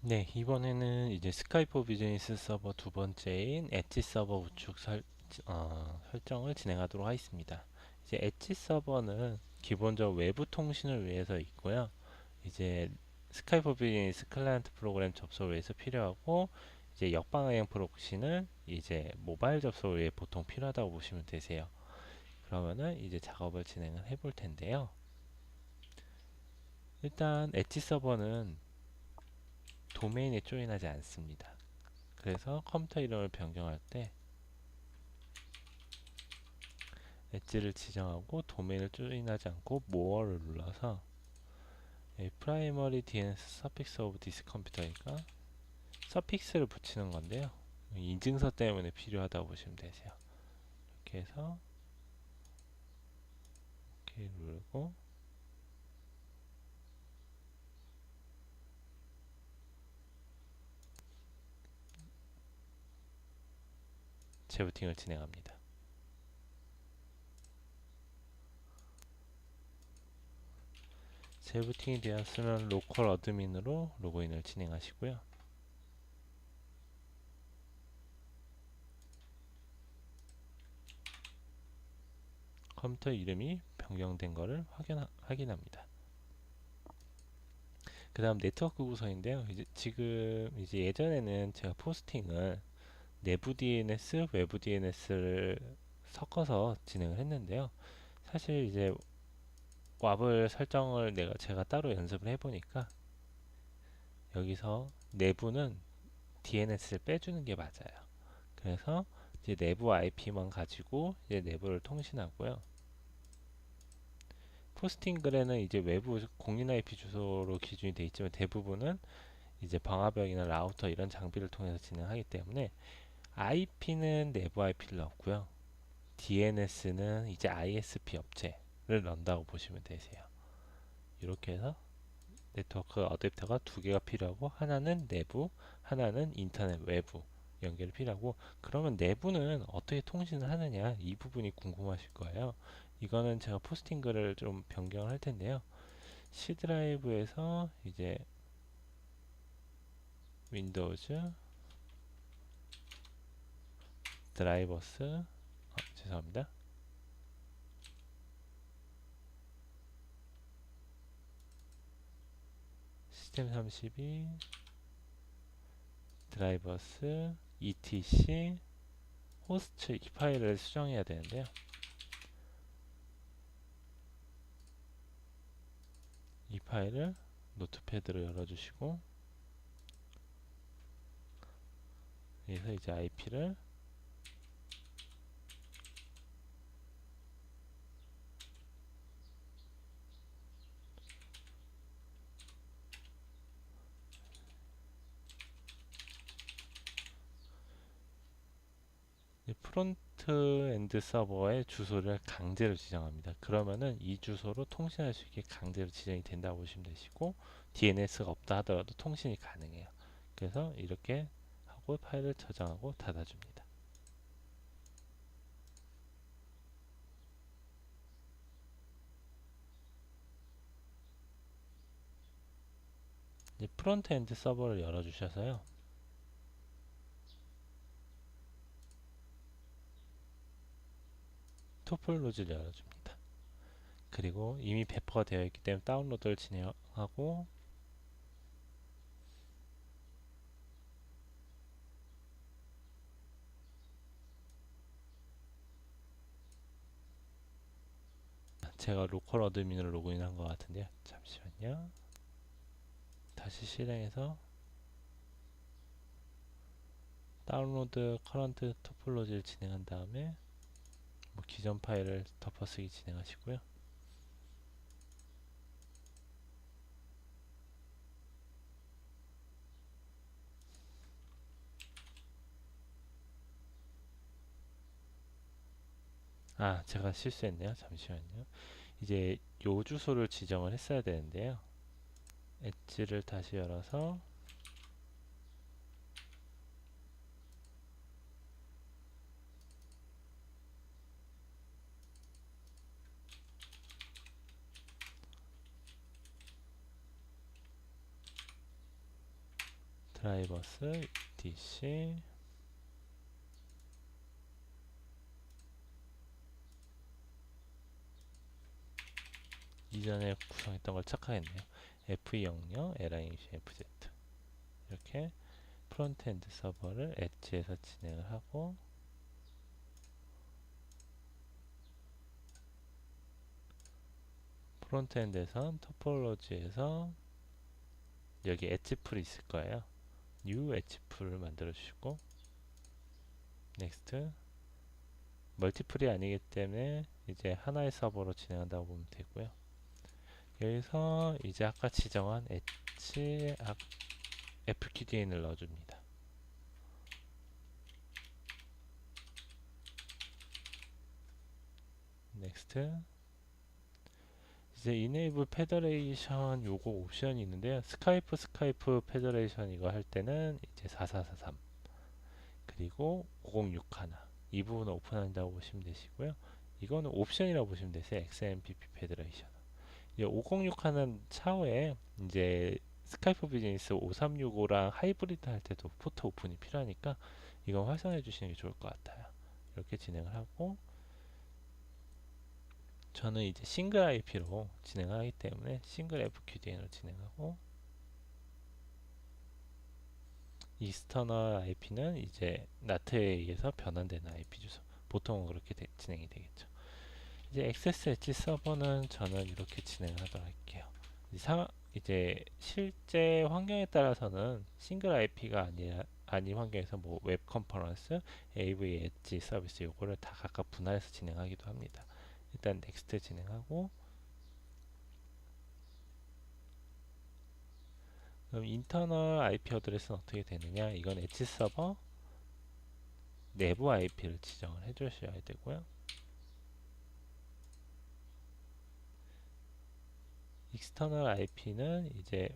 네, 이번에는 이제 스카이프 비즈니스 서버 두 번째인 엣지 서버 구축 설정을 진행하도록 하겠습니다. 이제 엣지 서버는 기본적으로 외부 통신을 위해서 있고요. 이제 스카이프 비즈니스 클라이언트 프로그램 접속을 위해서 필요하고, 이제 역방향 프록시는 이제 모바일 접속을 위해 보통 필요하다고 보시면 되세요. 그러면은 이제 작업을 진행을 해볼 텐데요. 일단 엣지 서버는 도메인에 조인하지 않습니다. 그래서 컴퓨터 이름을 변경할 때 엣지를 지정하고 도메인을 조인하지 않고 more를 눌러서 primary DNS suffix of this computer니까 서픽스를 붙이는 건데요. 인증서 때문에 필요하다고 보시면 되세요. 이렇게 해서 OK 누르고 재부팅을 진행합니다. 재부팅이 되었으면 로컬 어드민으로 로그인을 진행하시고요. 컴퓨터 이름이 변경된 것을 확인합니다. 그 다음 네트워크 구성인데요. 이제 지금 이제 예전에는 제가 포스팅을 내부 DNS, 외부 DNS를 섞어서 진행을 했는데요. 사실 이제 왑을 설정을 제가 따로 연습을 해보니까 여기서 내부는 DNS를 빼주는 게 맞아요. 그래서 이제 내부 IP만 가지고 이제 내부를 통신하고요. 포스팅 글에는 이제 외부 공인 IP 주소로 기준이 되어 있지만 대부분은 이제 방화벽이나 라우터 이런 장비를 통해서 진행하기 때문에 IP는 내부 IP를 넣고요. DNS는 이제 ISP 업체를 넣는다고 보시면 되세요. 이렇게 해서 네트워크 어댑터가 두 개가 필요하고, 하나는 내부, 하나는 인터넷 외부 연결이 필요하고, 그러면 내부는 어떻게 통신을 하느냐, 이 부분이 궁금하실 거예요. 이거는 제가 포스팅 글을 좀 변경을 할 텐데요. C 드라이브에서 이제 윈도우즈 드라이버스, 죄송합니다. 시스템 32 드라이버스 etc 호스트 이 파일을 수정해야 되는데요. 이 파일을 노트패드로 열어주시고, 여기서 이제 IP를 프론트 엔드 서버의 주소를 강제로 지정합니다. 그러면은 이 주소로 통신할 수 있게 강제로 지정이 된다고 보시면 되시고, DNS가 없다 하더라도 통신이 가능해요. 그래서 이렇게 하고 파일을 저장하고 닫아줍니다. 이제 프론트 엔드 서버를 열어주셔서요. 토플로즈를 열어줍니다. 그리고 이미 배포가 되어 있기 때문에 다운로드를 진행하고, 제가 로컬 어드민으로 로그인한 것 같은데요. 잠시만요. 다시 실행해서 다운로드 커런트 토폴로지를 진행한 다음에 기존 파일을 덮어쓰기 진행하시고요. 제가 실수했네요. 잠시만요. 이제 요 주소를 지정을 했어야 되는데요. 엣지를 다시 열어서 드라이버스 etc 이전에 구성했던 걸 착각했네요. F00 LINCFZ 이렇게 프론트엔드 서버를 엣지에서 진행을 하고 프론트엔드에선 토폴로지에서 여기 엣지풀이 있을 거예요. new 엣지풀을 만들어 주시고 넥스트 멀티풀이 아니기 때문에 이제 하나의 서버로 진행한다고 보면 되고요. 여기서 이제 아까 지정한 엣지 FQDN을 넣어줍니다. 넥스트 이제 enable 페더레이션 요거 옵션이 있는데요. 스카이프 페더레이션 이거 할 때는 이제 4443 그리고 506 하나 이 부분을 오픈한다고 보시면 되시고요. 이거는 옵션이라고 보시면 되세요. XMPP 페더레이션. 이제 506 하는 차후에 이제 스카이프 비즈니스 5365랑 하이브리드 할 때도 포트 오픈이 필요하니까 이건 활성화해 주시는 게 좋을 것 같아요. 이렇게 진행을 하고 저는 이제 싱글 IP로 진행하기 때문에 싱글 FQDN으로 진행하고 익스터널 IP는 이제 나트에 의해서 변환되는 IP 주소 보통은 그렇게 진행이 되겠죠. 이제 액세스 엣지 서버는 저는 이렇게 진행을 하도록 할게요. 이제 실제 환경에 따라서는 싱글 IP가 아닌 환경에서 뭐 웹 컨퍼런스, AV 엣지 서비스 요거를 다 각각 분할해서 진행하기도 합니다. 일단 넥스트 진행하고 그럼 인터널 IP 어드레스는 어떻게 되느냐? 이건 엣지 서버 내부 IP를 지정을 해 주셔야 되고요. 익스터널 IP는 이제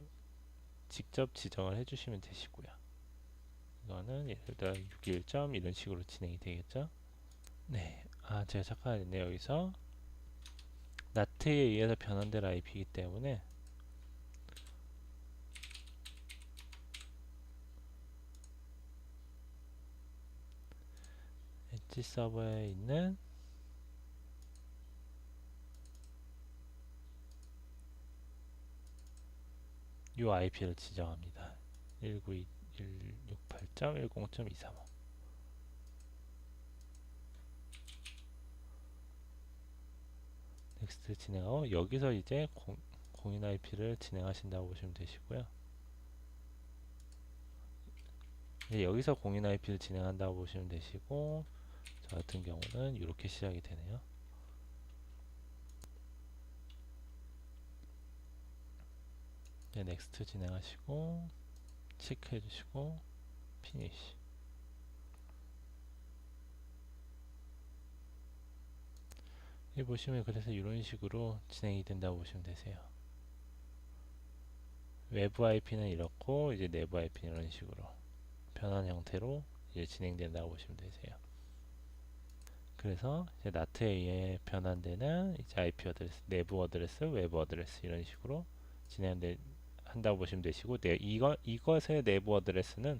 직접 지정을 해 주시면 되시고요. 이거는 예를 들어 61점 이런 식으로 진행이 되겠죠. 네, 제가 착각했네요. 여기서 나트에 의해서 변환될 IP이기 때문에 엣지 서버에 있는 이 IP를 지정합니다. 192.168.10.235 넥스트 진행하고 여기서 이제 공인 IP를 진행하신다고 보시면 되시고요. 여기서 공인 IP를 진행한다고 보시면 되시고 저 같은 경우는 이렇게 시작이 되네요. 네, 넥스트 진행하시고 체크해 주시고 피니시. 여기 보시면 그래서 이런 식으로 진행이 된다고 보시면 되세요. 외부 IP는 이렇고 이제 내부 IP는 이런 식으로 변환 형태로 이제 진행된다고 보시면 되세요. 그래서 이제 나트에 의해 변환되는 이제 IP 어드레스, 내부 어드레스, 외부 어드레스 이런 식으로 진행한다고 보시면 되시고, 이것의 내부 어드레스는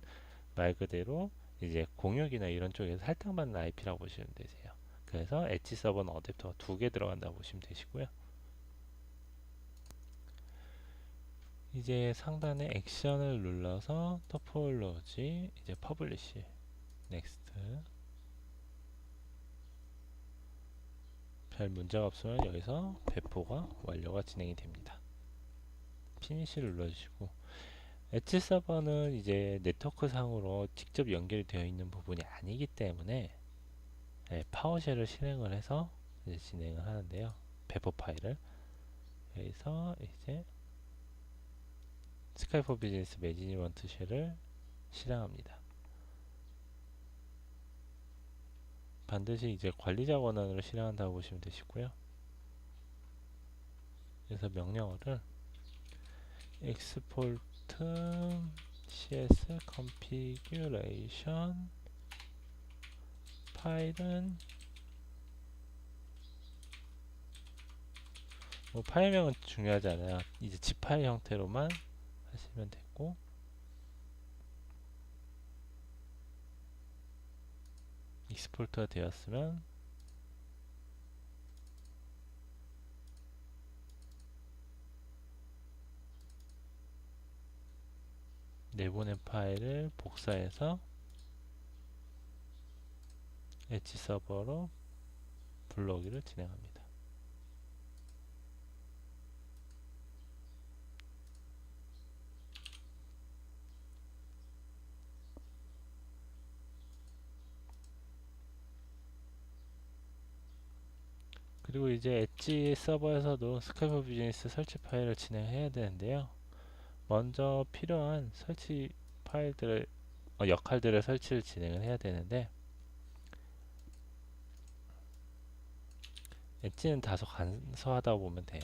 말 그대로 이제 공역이나 이런 쪽에서 할당받는 IP라고 보시면 되세요. 그래서 엣지 서버는 어댑터가 2개 들어간다고 보시면 되시고요. 이제 상단에 액션을 눌러서 토폴로지 이제 퍼블리시 넥스트 별 문제가 없으면 여기서 배포가 완료가 진행이 됩니다. 피니시를 눌러주시고 엣지 서버는 이제 네트워크 상으로 직접 연결이 되어 있는 부분이 아니기 때문에 파워쉘을 실행을 해서 이제 진행을 하는데요. 배포 파일을 여기서 이제 스카이프 비즈니스 매니지먼트 쉘을 실행합니다. 반드시 이제 관리자 권한으로 실행한다고 보시면 되시고요. 그래서 명령어를 export cs configuration 파일은 뭐 파일명은 중요하지 않아요. 이제 zip 파일 형태로만 하시면 되고 익스포트가 되었으면 내보낸 파일을 복사해서 엣지 서버로 불러오기를 진행합니다. 그리고 이제 엣지 서버에서도 스카이프 비즈니스 설치 파일을 진행해야 되는데요. 먼저 필요한 설치 파일들을 역할들을 설치를 진행을 해야 되는데, 엣지는 다소 간소하다고 보면 돼요.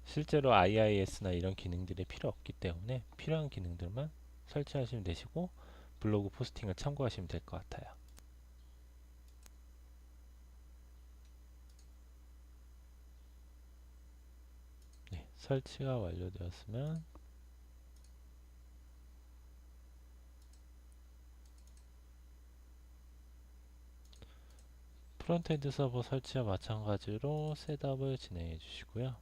실제로 IIS나 이런 기능들이 필요 없기 때문에 필요한 기능들만 설치하시면 되시고 블로그 포스팅을 참고하시면 될 것 같아요. 네, 설치가 완료되었으면 프론트엔드 서버 설치와 마찬가지로 셋업을 진행해 주시고요.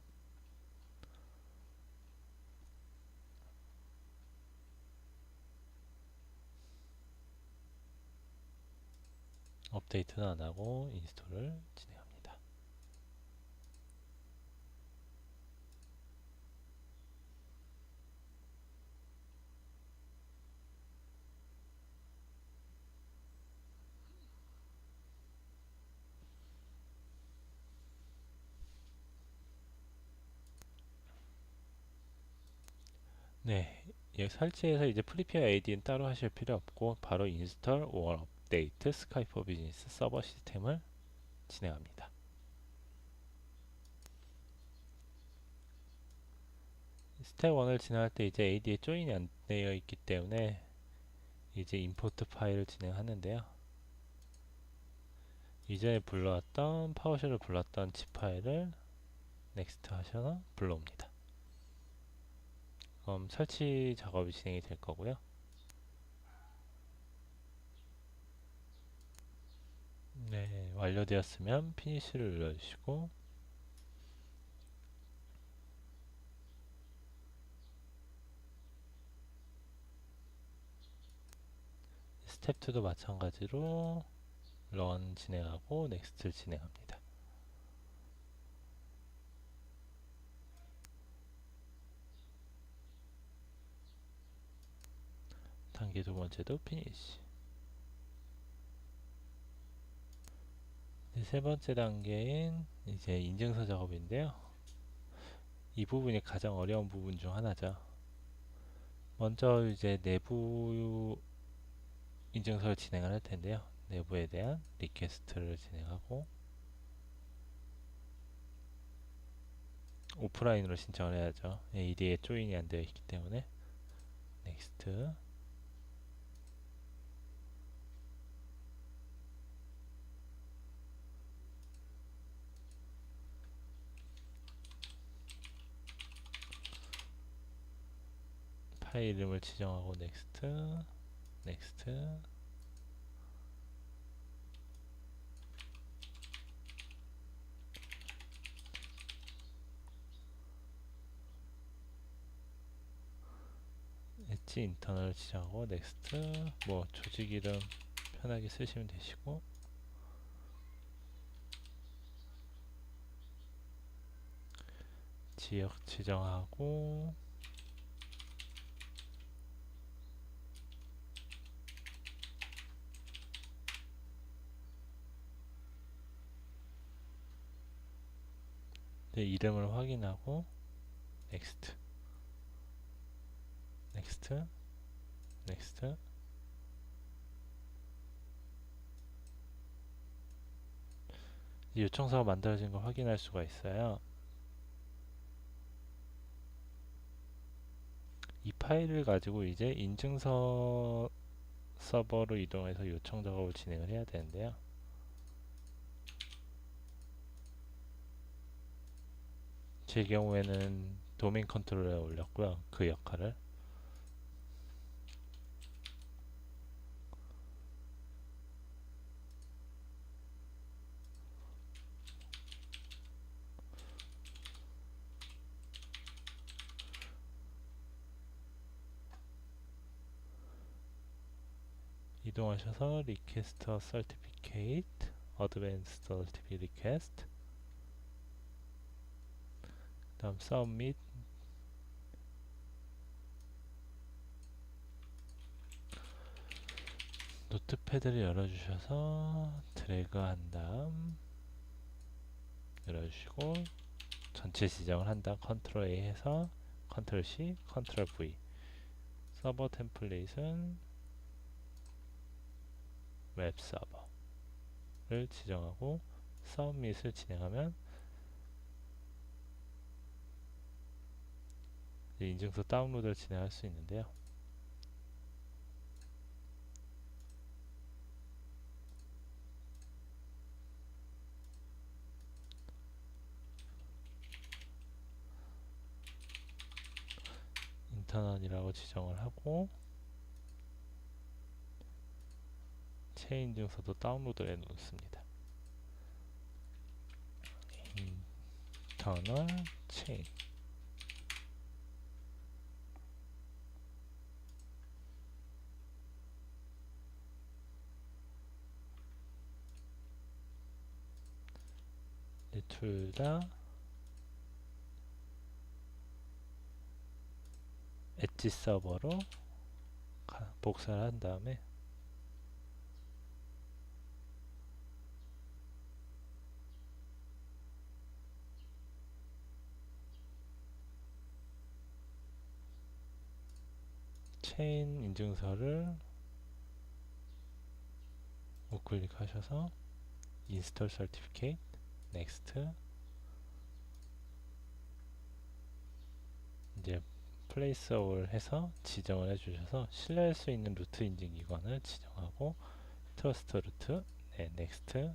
업데이트는 안 하고 인스톨을 진행합니다. 네, 여기 설치해서 이제 프리페어 AD는 따로 하실 필요 없고 바로 인스톨 or 업데이트 스카이프 비즈니스 서버 시스템을 진행합니다. 스텝 1을 진행할 때 이제 AD에 조인이 안 되어 있기 때문에 이제 임포트 파일을 진행하는데요. 이전에 불러왔던 파워쉘을 불렀던 집 파일을 넥스트 하셔서 불러옵니다. 그럼 설치 작업이 진행이 될 거고요. 네, 완료되었으면 피니쉬를 눌러주시고 스텝 2도 마찬가지로 런 진행하고 넥스트를 진행합니다. 단계 두 번째도 피니쉬. 세 번째 단계인 이제 인증서 작업인데요. 이 부분이 가장 어려운 부분 중 하나죠. 먼저 이제 내부 인증서를 진행을 할 텐데요. 내부에 대한 리퀘스트를 진행하고 오프라인으로 신청을 해야죠. AD에 조인이 안 되어 있기 때문에 넥스트. 파일 이름을 지정하고 넥스트. 넥스트. 엣지 인터널 지정하고 넥스트. 뭐 조직 이름 편하게 쓰시면 되시고 지역 지정하고 네, 이름을 확인하고 넥스트. 넥스트. 넥스트. 요청서가 만들어진 걸 확인할 수가 있어요. 이 파일을 가지고 이제 인증서 서버로 이동해서 요청 작업을 진행을 해야 되는데요. 제 경우에는 도메인 컨트롤러에 올렸고요. 그 역할을. 이동하셔서 request a certificate, advanced certificate request, 그 다음 submit, 노트패드를 열어주셔서 드래그 한 다음 열어주시고 전체 지정을 한 다음 컨트롤 A 해서 컨트롤 C, 컨트롤 V. 서버 템플릿은 웹 서버를 지정하고 서밋을 진행하면 인증서 다운로드를 진행할 수 있는데요. 인터널이라고 지정을 하고 체인 인증서도 다운로드를 해 놓습니다. 인터널 체인 둘 다 엣지 서버로 복사를 한 다음에 체인 인증서를 우클릭하셔서 인스톨 서티피케이트 넥스트 이제 플레이스 올 해서 지정을 해주셔서 신뢰할 수 있는 루트 인증 기관을 지정하고 트러스트 루트 네 넥스트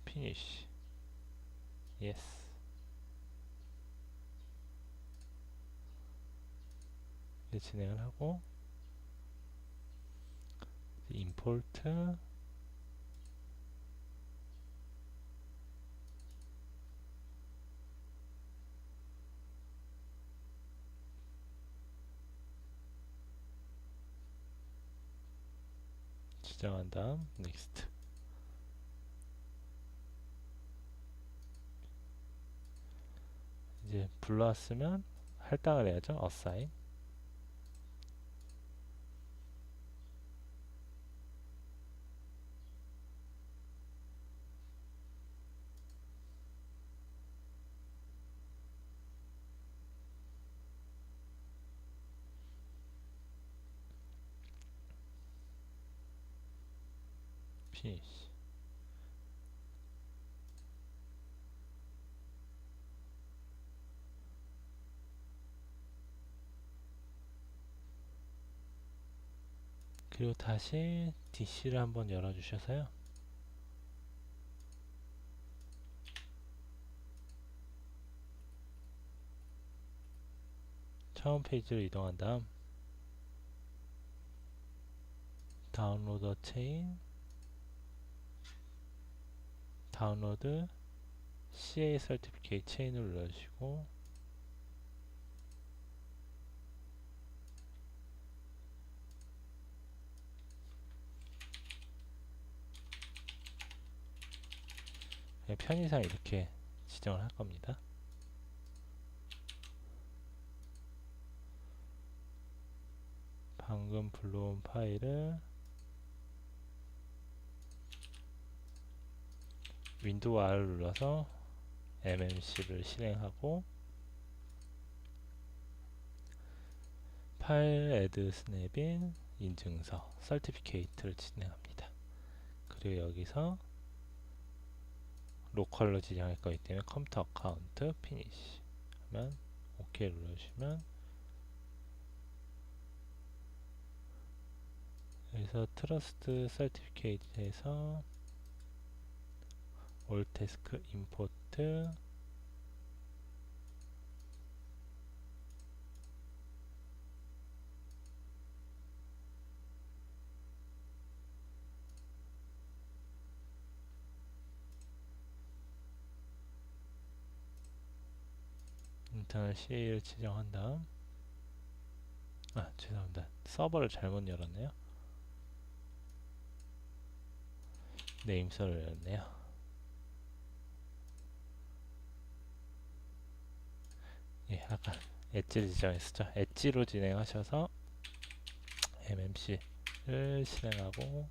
피니쉬 예스 이제 진행을 하고 임포트 지정한 다음 넥스트 이제 불러왔으면 할당을 해야죠. assign finish 그리고 다시 DC를 한번 열어주셔서요. 처음 페이지로 이동한 다음 다운로더 체인 다운로드 CA 서티피케이트 체인을 눌러주시고 편의상 이렇게 지정을 할 겁니다. 방금 불러온 파일을 윈도우 R을 눌러서 MMC를 실행하고 파일 애드 스냅인 인증서 서티피케이트를 진행합니다. 그리고 여기서 로컬로 지정할 거기 때문에 컴퓨터 어카운트 피니시 하면 OK 눌러주시면 여기서 트러스트 서티피케이트에서 올 태스크 임포트 인터널 CA를 지정한 다음 죄송합니다. 서버를 잘못 열었네요. 네임서를 열었네요. 예, 아까 엣지를 지정했었죠. 엣지로 진행하셔서 MMC를 실행하고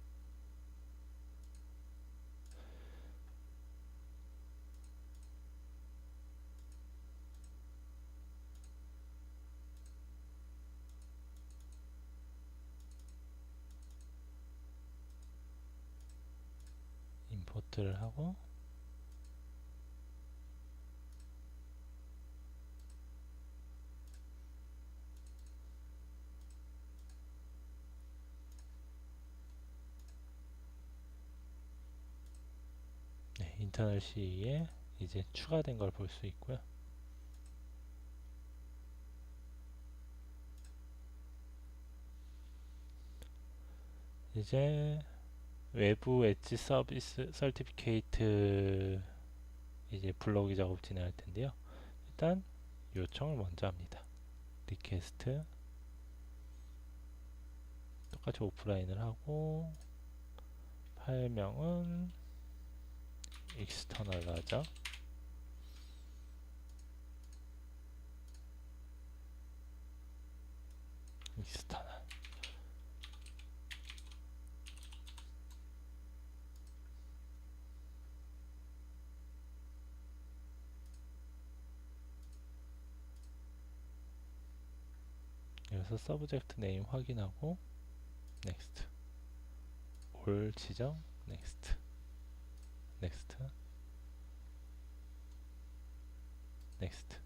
임포트를 하고 네, 인터널 C에 이제 추가된 걸 볼 수 있고요. 이제 외부 엣지 서비스 서티피케이트 이제 블로그 작업 진행할 텐데요. 일단 요청을 먼저 합니다. 리퀘스트 똑같이 오프라인을 하고 파일명은 익스터널로 하죠. 익스터널. 여기서 서브젝트 네임 확인하고 넥스트. 올 지정 넥스트. 넥스트. 넥스트.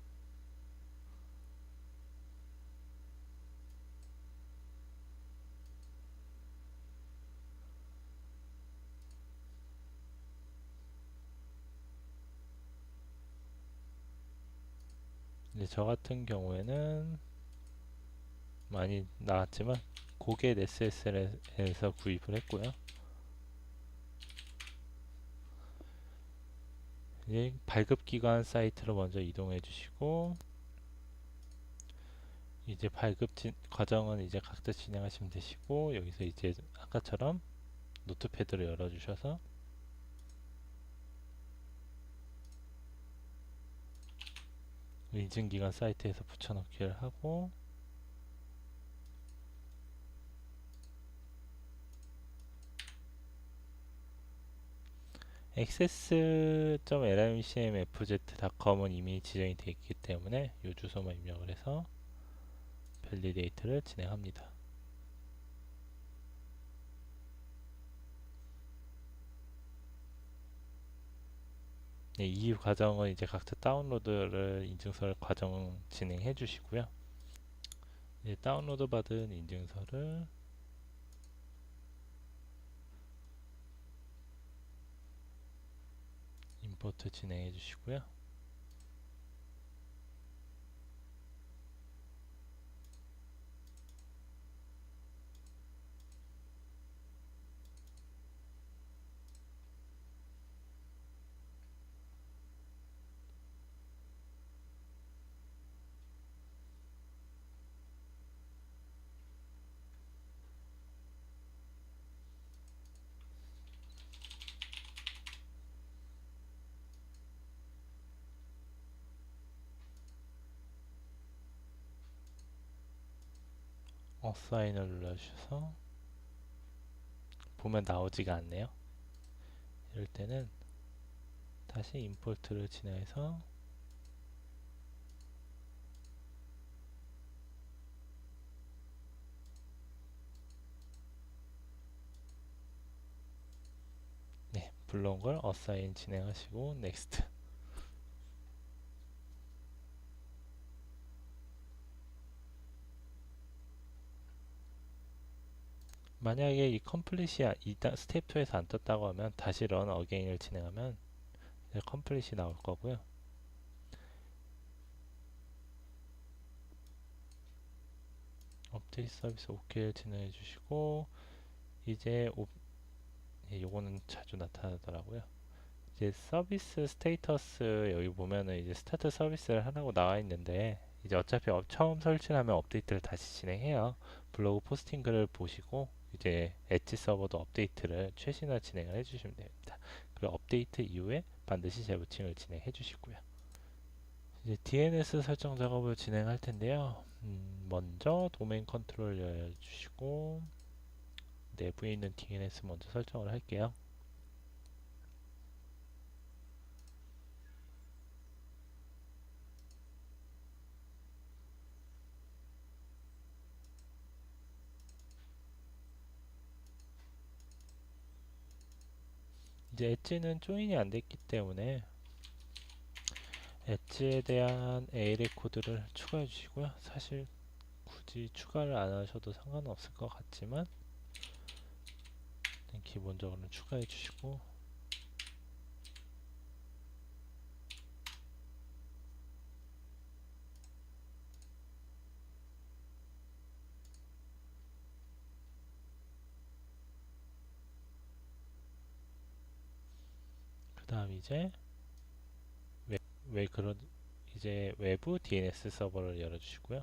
이제 저 같은 경우에는 많이 나왔지만 고겟 SSL에서 구입을 했고요. 이제 발급기관 사이트로 먼저 이동해 주시고 이제 과정은 이제 각자 진행하시면 되시고 여기서 이제 아까처럼 노트패드를 열어 주셔서 인증기관 사이트에서 붙여넣기를 하고 access.lmcmfz.com은 이미 지정이 되어 있기 때문에 이 주소만 입력을 해서 밸리데이트를 진행합니다. 네, 이 과정은 이제 각자 다운로드를 인증서를 과정 진행해 주시고요. 이제 다운로드 받은 인증서를 임포트 진행해 주시고요. 어사인을 눌러주셔서 보면 나오지가 않네요. 이럴 때는 다시 임포트를 진행해서 네, 불러온 걸 어사인 진행하시고 넥스트. 만약에 이 컴플릿이 스텝 2에서 안 떴다고 하면 다시 런 어게인을 진행하면 컴플릿이 나올 거고요. 업데이트 서비스 OK를 진행해 주시고 이제 요거는 자주 나타나더라고요. 이제 서비스 스테이터스 여기 보면은 이제 스타트 서비스를 하라고 나와 있는데 이제 어차피 처음 설치를 하면 업데이트를 다시 진행해요. 블로그 포스팅 글을 보시고 이제 엣지 서버도 업데이트를 최신화 진행을 해주시면 됩니다. 그리고 업데이트 이후에 반드시 재부팅을 진행해 주시고요. 이제 DNS 설정 작업을 진행할 텐데요. 먼저 도메인 컨트롤 열어주시고 내부에 있는 DNS 먼저 설정을 할게요. 이제 엣지는 조인이 안 됐기 때문에 엣지에 대한 ALA 코드를 추가해 주시고요. 사실 굳이 추가를 안 하셔도 상관은 없을 것 같지만 기본적으로 추가해 주시고 그 다음 이제 왜, 왜 그런 이제 외부 DNS 서버를 열어주시고요.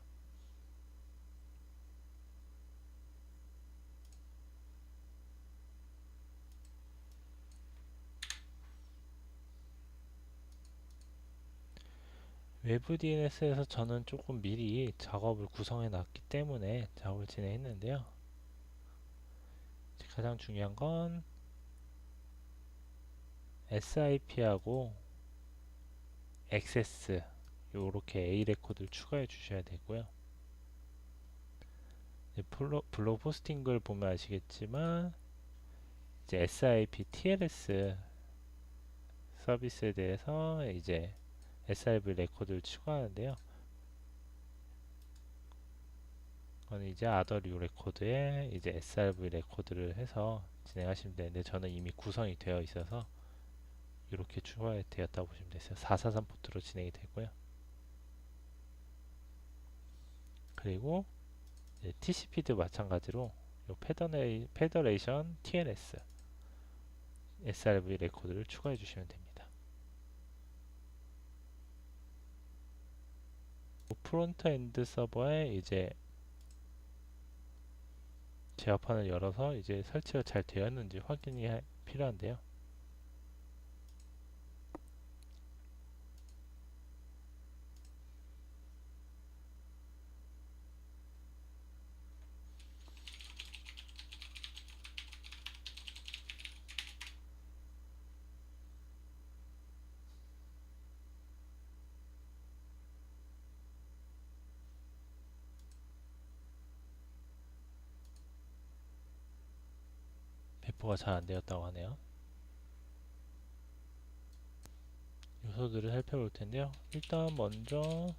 외부 DNS에서 저는 조금 미리 작업을 구성해 놨기 때문에 작업을 진행했는데요. 가장 중요한 건 SIP하고 액세스 요렇게 A 레코드를 추가해 주셔야 되고요. 블로그 포스팅 글 보면 아시겠지만 이제 SIP TLS 서비스에 대해서 이제 SRV 레코드를 추가하는데요. 그건 이제 아더류 레코드에 이제 SRV 레코드를 해서 진행하시면 되는데 저는 이미 구성이 되어 있어서 이렇게 추가되었다고 보시면 되세요. 443 포트로 진행이 되고요. 그리고 TCP도 마찬가지로 요 페더레이션 TLS SRV 레코드를 추가해 주시면 됩니다. 프론트 엔드 서버에 이제 제어판을 열어서 이제 설치가 잘 되었는지 확인이 필요한데요. 배포가 잘 안 되었다고 하네요. 요소들을 살펴볼 텐데요. 일단 먼저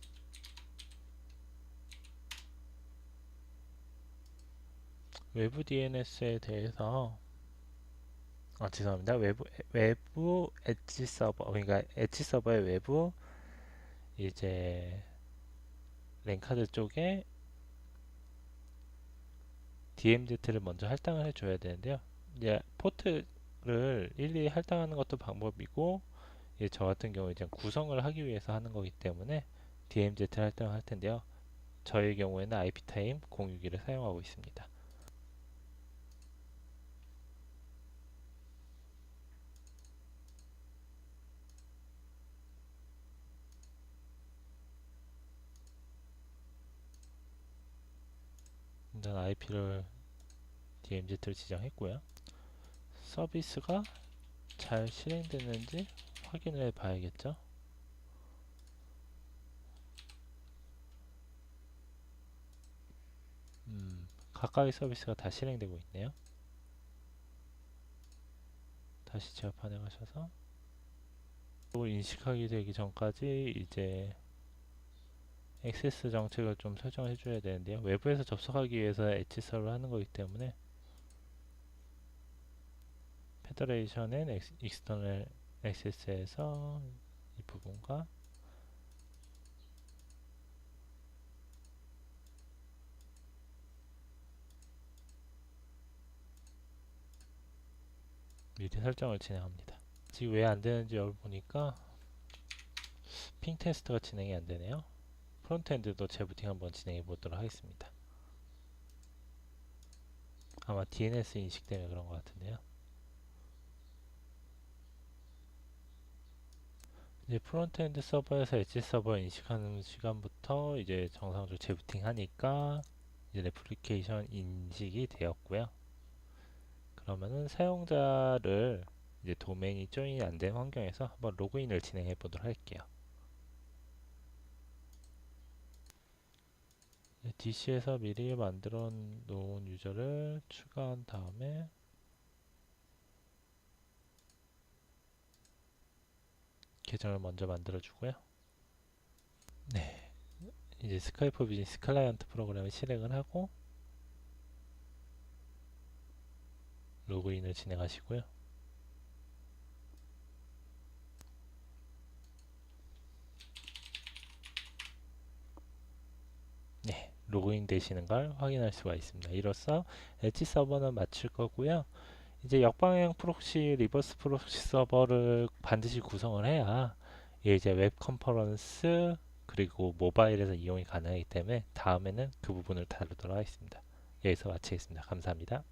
외부 DNS에 대해서 죄송합니다. 외부 엣지 서버 그러니까 엣지 서버의 외부 이제 랜카드 쪽에 DMZ를 먼저 할당을 해줘야 되는데요. 이제 포트를 일일이 할당하는 것도 방법이고 저 같은 경우 이제 구성을 하기 위해서 하는 거기 때문에 DMZ를 할당을 할 텐데요. 저의 경우에는 IP타임 061을 사용하고 있습니다. 일단 IP를 DMZ를 지정했고요. 서비스가 잘 실행됐는지 확인을 해 봐야겠죠. 가까이 서비스가 다 실행되고 있네요. 다시 제어판에 가셔서 이걸 인식하게 되기 전까지 이제 액세스 정책을 좀 설정해 줘야 되는데요. 외부에서 접속하기 위해서 엣지 서버를 하는 거기 때문에 페더레이션 앤 익스터널 액세스에서 이 부분과 미리 설정을 진행합니다. 지금 왜 안 되는지 여기 보니까 핑 테스트가 진행이 안 되네요. 프론트엔드도 재부팅 한번 진행해 보도록 하겠습니다. 아마 DNS 인식 때문에 그런 것 같은데요. 이제 프론트엔드 서버에서 엣지 서버 인식하는 시간부터 이제 정상적으로 재부팅 하니까 이제 레플리케이션 인식이 되었고요. 그러면은 사용자를 이제 도메인이 조인이 안 된 환경에서 한번 로그인을 진행해 보도록 할게요. DC에서 미리 만들어 놓은 유저를 추가한 다음에 계정을 먼저 만들어 주고요. 네, 이제 스카이프 비즈니스 클라이언트 프로그램을 실행을 하고 로그인을 진행하시고요. 네, 로그인 되시는 걸 확인할 수가 있습니다. 이로써 엣지 서버는 마칠 거고요. 이제 역방향 프록시, 리버스 프록시 서버를 반드시 구성을 해야 이제 웹 컨퍼런스 그리고 모바일에서 이용이 가능하기 때문에 다음에는 그 부분을 다루도록 하겠습니다. 여기서 마치겠습니다. 감사합니다.